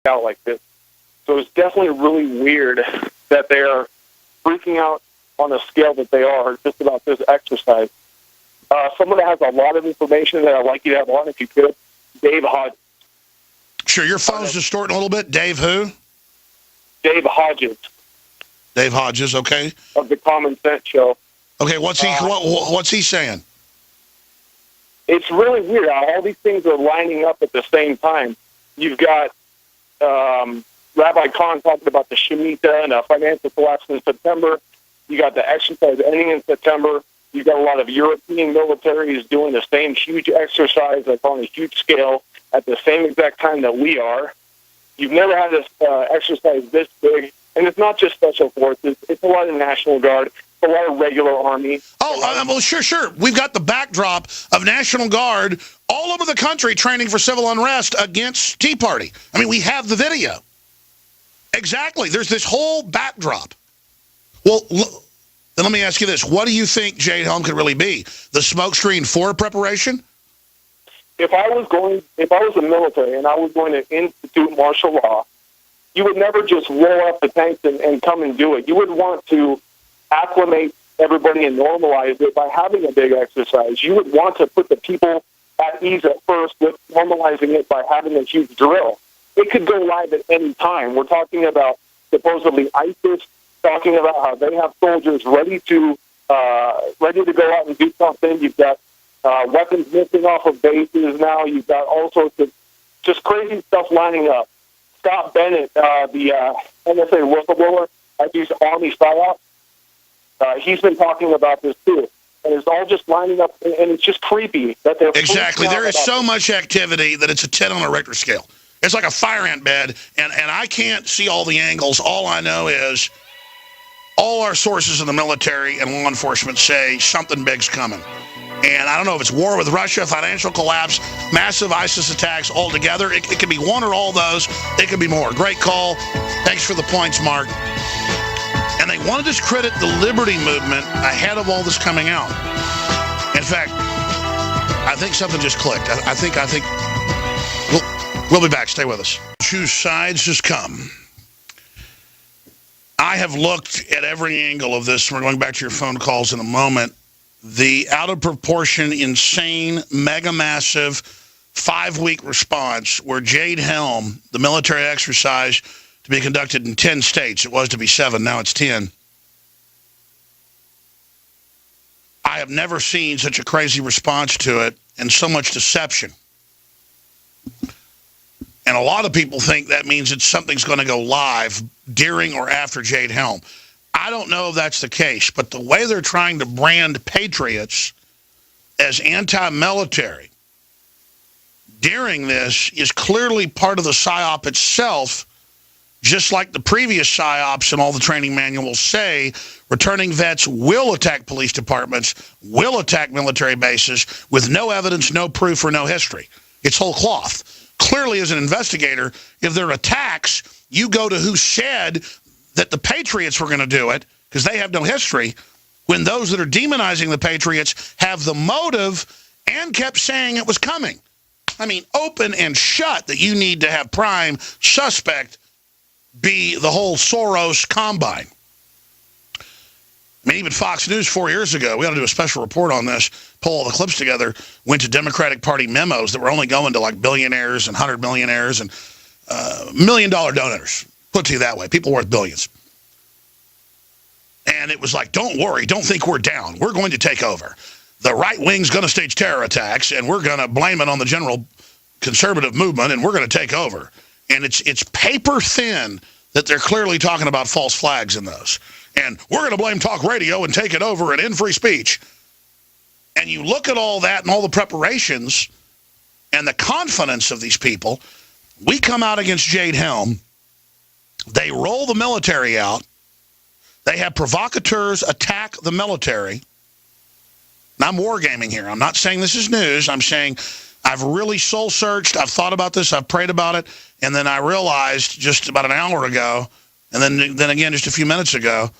out like this. So it's definitely really weird that they are freaking out on the scale that they are just about this exercise. Someone that has a lot of information that I'd like you to have on, if you could, Dave Hodges. Sure, your phone's distorting a little bit. Dave who? Dave Hodges. Dave Hodges, okay. Of the Common Sense Show. Okay, what's he saying? It's really weird how all these things are lining up at the same time. You've got Rabbi Khan talking about the Shemitah and a financial collapse in September. You got the exercise ending in September. You've got a lot of European militaries doing the same huge exercise that's on a huge scale at the same exact time that we are. You've never had this exercise this big. And it's not just special forces. It's a lot of National Guard. It's a lot of regular Army. Well, sure. We've got the backdrop of National Guard all over the country training for civil unrest against Tea Party. I mean, we have the video. Exactly. There's this whole backdrop. Well, then let me ask you this. What do you think Jade Helm could really be? The smokescreen for preparation? If I was the military and I was going to institute martial law, you would never just roll up the tanks and come and do it. You would want to acclimate everybody and normalize it by having a big exercise. You would want to put the people at ease at first with normalizing it by having a huge drill. It could go live at any time. We're talking about supposedly ISIS, talking about how they have soldiers ready to go out and do something. You've got weapons missing off of bases now. You've got all sorts of just crazy stuff lining up. Scott Bennett, the NSA whistleblower at these Army psyops, he's been talking about this too. And it's all just lining up, and it's just creepy that they're... Exactly. There is so much activity that it's a 10 on a Richter scale. It's like a fire ant bed, and I can't see all the angles. All I know is all our sources in the military and law enforcement say something big's coming. And I don't know if it's war with Russia, financial collapse, massive ISIS attacks altogether. It could be one or all those. It could be more. Great call. Thanks for the points, Mark. And they want to discredit the liberty movement ahead of all this coming out. In fact, I think something just clicked. I think we'll be back. Stay with us. Choose sides has come. I have looked at every angle of this. We're going back to your phone calls in a moment. The out-of-proportion, insane, mega-massive 5-week response where Jade Helm, the military exercise to be conducted in 10 states, it was to be 7, now it's 10. I have never seen such a crazy response to it and so much deception. And a lot of people think that means that something's going to go live during or after Jade Helm. I don't know if that's the case, but the way they're trying to brand patriots as anti-military during this is clearly part of the PSYOP itself, just like the previous PSYOPs and all the training manuals say. Returning vets will attack police departments, will attack military bases with no evidence, no proof, or no history. It's whole cloth. Clearly, as an investigator, if there are attacks, you go to who said that the Patriots were going to do it, because they have no history, when those that are demonizing the Patriots have the motive and kept saying it was coming. I mean, open and shut that you need to have prime suspect be the whole Soros combine. I mean, even Fox News 4 years ago, we ought to do a special report on this, pull all the clips together, went to Democratic Party memos that were only going to like billionaires and 100 millionaires and $1 million donors. Put to you that way. People worth billions. And it was like, don't worry. Don't think we're down. We're going to take over. The right wing's going to stage terror attacks, and we're going to blame it on the general conservative movement, and we're going to take over. And it's paper thin that they're clearly talking about false flags in those. And we're going to blame talk radio and take it over and end free speech. And you look at all that and all the preparations and the confidence of these people. We come out against Jade Helm. They roll the military out. They have provocateurs attack the military. And I'm wargaming here. I'm not saying this is news. I'm saying I've really soul-searched. I've thought about this. I've prayed about it. And then I realized just about an hour ago, and then again just a few minutes ago,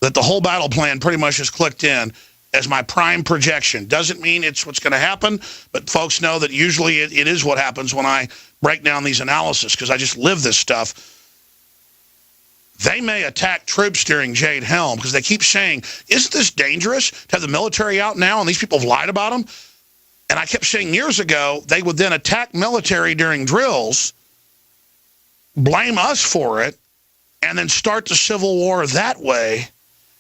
that the whole battle plan pretty much has clicked in. as my prime projection. Doesn't mean it's what's going to happen, but folks know that usually it is what happens when I break down these analyses, because I just live this stuff. They may attack troops during Jade Helm, because they keep saying, isn't this dangerous to have the military out now, and these people have lied about them? And I kept saying years ago, they would then attack military during drills, blame us for it, and then start the Civil War that way.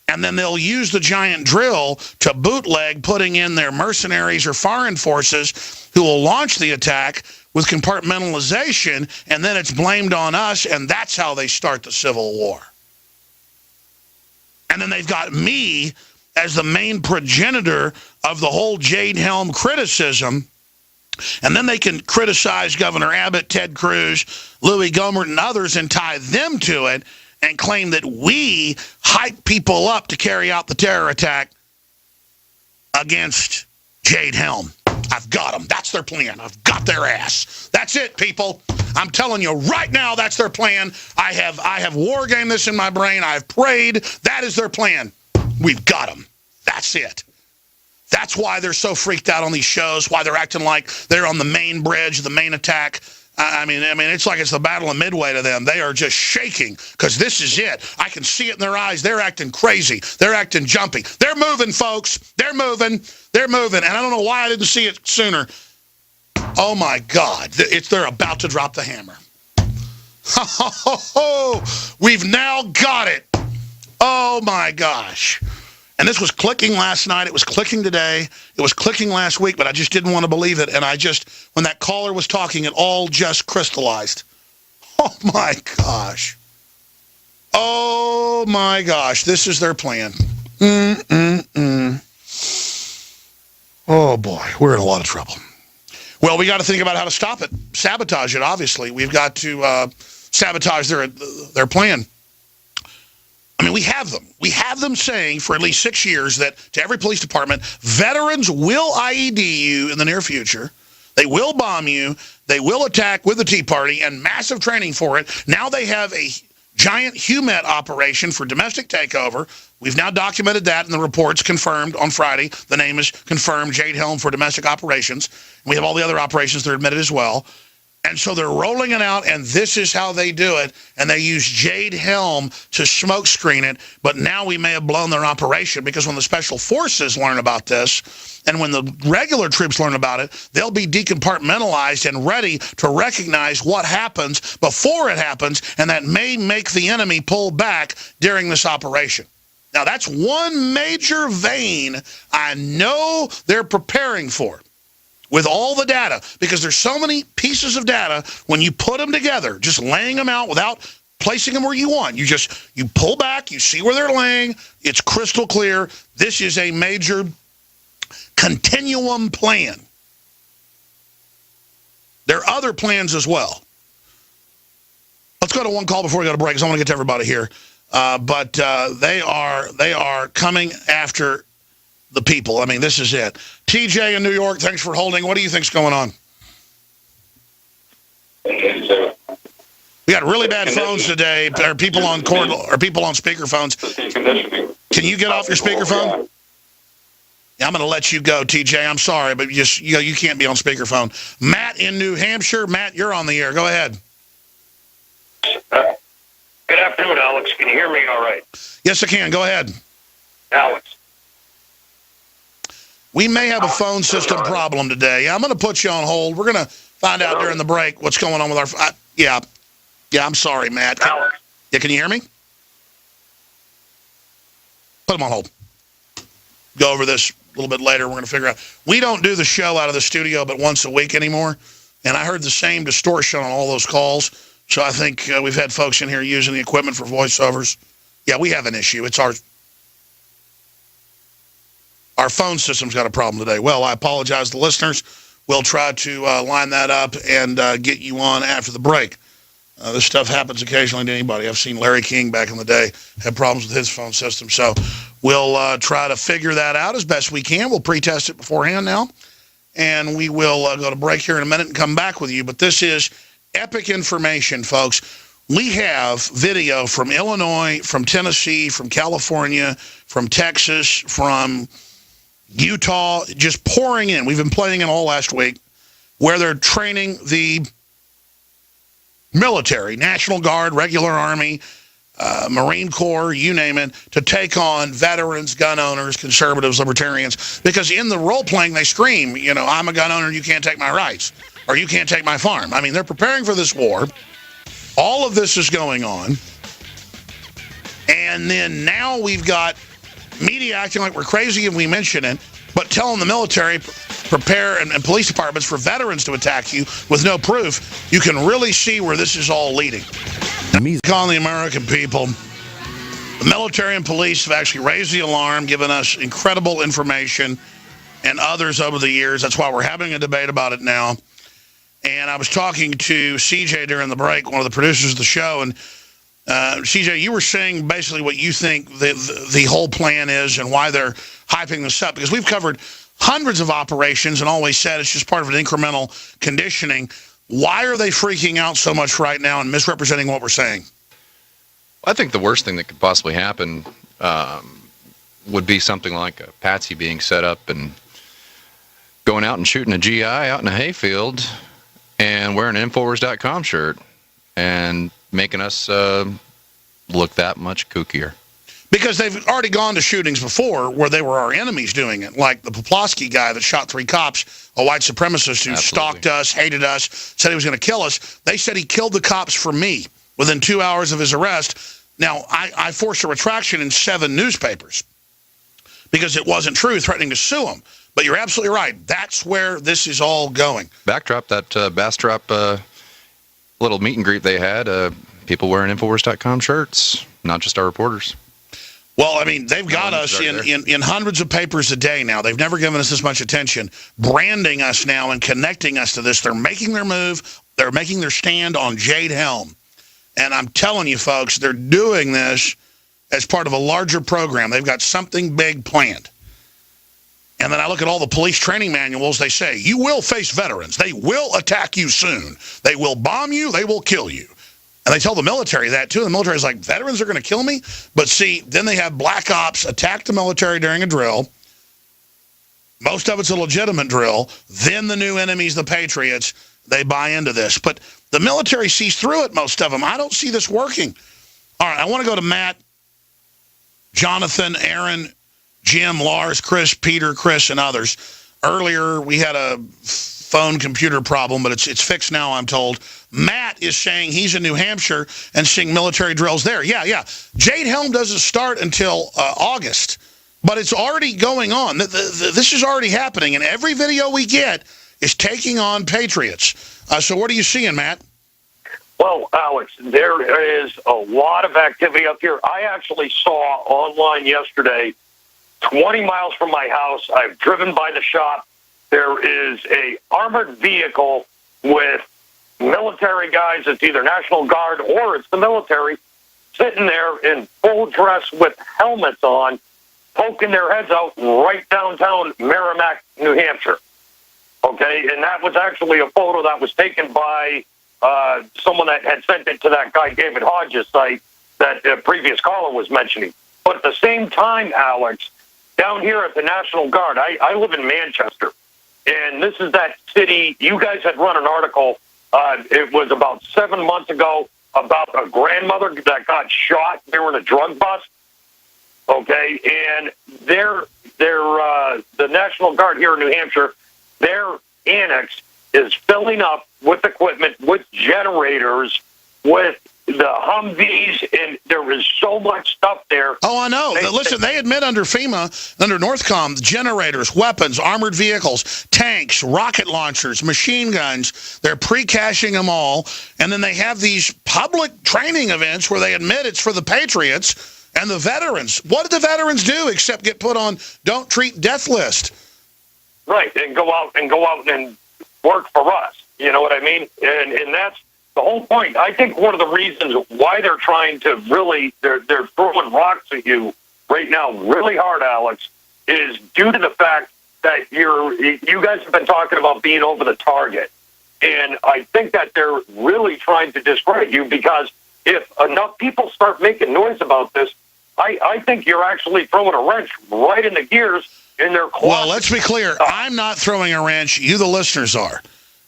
And then they'll use the giant drill to bootleg putting in their mercenaries or foreign forces who will launch the attack with compartmentalization, and then it's blamed on us, and that's how they start the Civil War. And then they've got me as the main progenitor of the whole Jade Helm criticism, and then they can criticize Governor Abbott, Ted Cruz, Louis Gohmert, and others and tie them to it and claim that we hype people up to carry out the terror attack against Jade Helm. I've got them. That's their plan. I've got their ass. That's it, people. I'm telling you right now, that's their plan. I have war gamed this in my brain. I've prayed. That is their plan. We've got them. That's it. That's why they're so freaked out on these shows, why they're acting like they're on the main bridge, the main attack. I mean, it's like it's the Battle of Midway to them. They are just shaking because this is it. I can see it in their eyes. They're acting crazy. They're acting jumpy. They're moving, folks. They're moving. They're moving. And I don't know why I didn't see it sooner. Oh, my God. They're about to drop the hammer. We've now got it. Oh, my gosh. And this was clicking last night. It was clicking today. It was clicking last week, but I just didn't want to believe it. And when that caller was talking, it all just crystallized. Oh, my gosh. Oh, my gosh. This is their plan. Oh, boy. We're in a lot of trouble. Well, we got to think about how to stop it. Sabotage it, obviously. We've got to sabotage their plan. I mean, we have them. We have them saying for at least 6 years that to every police department, veterans will IED you in the near future. They will bomb you. They will attack with the Tea Party, and massive training for it. Now they have a giant HUMET operation for domestic takeover. We've now documented that in the reports, confirmed on Friday. The name is confirmed, Jade Helm for domestic operations. And we have all the other operations that are admitted as well. And so they're rolling it out, and this is how they do it. And they use Jade Helm to smokescreen it. But now we may have blown their operation, because when the special forces learn about this, and when the regular troops learn about it, they'll be decompartmentalized and ready to recognize what happens before it happens, and that may make the enemy pull back during this operation. Now, that's one major vein I know they're preparing for, with all the data, because there's so many pieces of data, when you put them together, just laying them out without placing them where you want. You pull back, you see where they're laying, it's crystal clear. This is a major continuum plan. There are other plans as well. Let's go to one call before we go to break, because I want to get to everybody here. But they are coming after the people. I mean, this is it. TJ in New York, thanks for holding. What do you think's going on? We got really bad phones today. Are people on speakerphones? Can you get off your speakerphone? Yeah, I'm going to let you go, TJ. I'm sorry, but you can't be on speakerphone. Matt in New Hampshire. Matt, you're on the air. Go ahead. Good afternoon, Alex. Can you hear me all right? Yes, I can. Go ahead. Alex. We may have a phone system problem today. I'm going to put you on hold. We're going to find out during the break what's going on with our... Yeah, I'm sorry, Matt. Alex. Yeah, can you hear me? Put him on hold. Go over this a little bit later. We're going to figure out... We don't do the show out of the studio but once a week anymore, and I heard the same distortion on all those calls, so I think we've had folks in here using the equipment for voiceovers. Yeah, we have an issue. It's our phone system's got a problem today. Well, I apologize to listeners. We'll try to line that up and get you on after the break. This stuff happens occasionally to anybody. I've seen Larry King back in the day have problems with his phone system. So we'll try to figure that out as best we can. We'll pre-test it beforehand now. And we will go to break here in a minute and come back with you. But this is epic information, folks. We have video from Illinois, from Tennessee, from California, from Texas, from Utah, just pouring in. We've been playing it all last week, where they're training the military, National Guard, regular Army, Marine Corps, you name it, to take on veterans, gun owners, conservatives, libertarians. Because in the role-playing, they scream, I'm a gun owner, you can't take my rights, or you can't take my farm. I mean, they're preparing for this war. All of this is going on. And then now we've got media acting like we're crazy and we mention it, but telling the military, prepare, and police departments for veterans to attack you with no proof. You can really see where this is all leading. Calling the American people, the military and police have actually raised the alarm, given us incredible information, and others over the years. That's why we're having a debate about it now. And I was talking to CJ during the break, one of the producers of the show, and CJ, you were saying basically what you think the whole plan is and why they're hyping this up, because we've covered hundreds of operations and always said it's just part of an incremental conditioning. Why are they freaking out so much right now and misrepresenting what we're saying? I think the worst thing that could possibly happen would be something like a patsy being set up and going out and shooting a GI out in a hayfield and wearing an Infowars.com shirt and making us look that much kookier. Because they've already gone to shootings before where they were our enemies doing it, like the Poplawski guy that shot 3 cops, a white supremacist who stalked us, hated us, said he was going to kill us. They said he killed the cops for me within 2 hours of his arrest. Now, I forced a retraction in 7 newspapers because it wasn't true, threatening to sue him. But you're absolutely right. That's where this is all going. Backdrop, that Bastrop little meet and greet they had, people wearing Infowars.com shirts, not just our reporters. Well, I mean, they've got us in hundreds of papers a day now. They've never given us this much attention, branding us now and connecting us to this. They're making their move. They're making their stand on Jade Helm. And I'm telling you, folks, they're doing this as part of a larger program. They've got something big planned. And then I look at all the police training manuals. They say, you will face veterans. They will attack you soon. They will bomb you. They will kill you. And they tell the military that, too. The military is like, veterans are going to kill me? But see, then they have black ops attack the military during a drill. Most of it's a legitimate drill. Then the new enemies, the Patriots, they buy into this. But the military sees through it, most of them. I don't see this working. All right, I want to go to Matt, Jonathan, Aaron, Jim, Lars, Chris, Peter, Chris, and others. Earlier, we had a phone computer problem, but it's fixed now, I'm told. Matt is saying he's in New Hampshire and seeing military drills there. Yeah. Jade Helm doesn't start until August, but it's already going on. This is already happening, and every video we get is taking on Patriots. So what are you seeing, Matt? Well, Alex, there is a lot of activity up here. I actually saw online yesterday, 20 miles from my house, I've driven by the shop, there is a armored vehicle with military guys. It's either National Guard or it's the military sitting there in full dress with helmets on, poking their heads out right downtown Merrimack, New Hampshire. Okay, and that was actually a photo that was taken by someone that had sent it to that guy David Hodges' site that the previous caller was mentioning. But at the same time, Alex, down here at the National Guard, I live in Manchester, and this is that city. You guys had run an article, it was about 7 months ago, about a grandmother that got shot during a drug bust. Okay, and the National Guard here in New Hampshire, their annex is filling up with equipment, with generators, with the Humvees, and there is so much stuff there. Oh, I know. Listen, they admit under FEMA, under Northcom, generators, weapons, armored vehicles, tanks, rocket launchers, machine guns, they're pre-caching them all, and then they have these public training events where they admit it's for the Patriots and the veterans. What did the veterans do except get put on don't treat death list? Right, and go out and work for us. You know what I mean? And that's the whole point. I think one of the reasons why they're trying to really, they're throwing rocks at you right now really hard, Alex, is due to the fact that you guys have been talking about being over the target. And I think that they're really trying to discredit you, because if enough people start making noise about this, I think you're actually throwing a wrench right in the gears in their closet. Well, let's be clear. I'm not throwing a wrench. You, the listeners, are.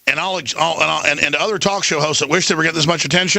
And and other talk show hosts that wish they were getting this much attention.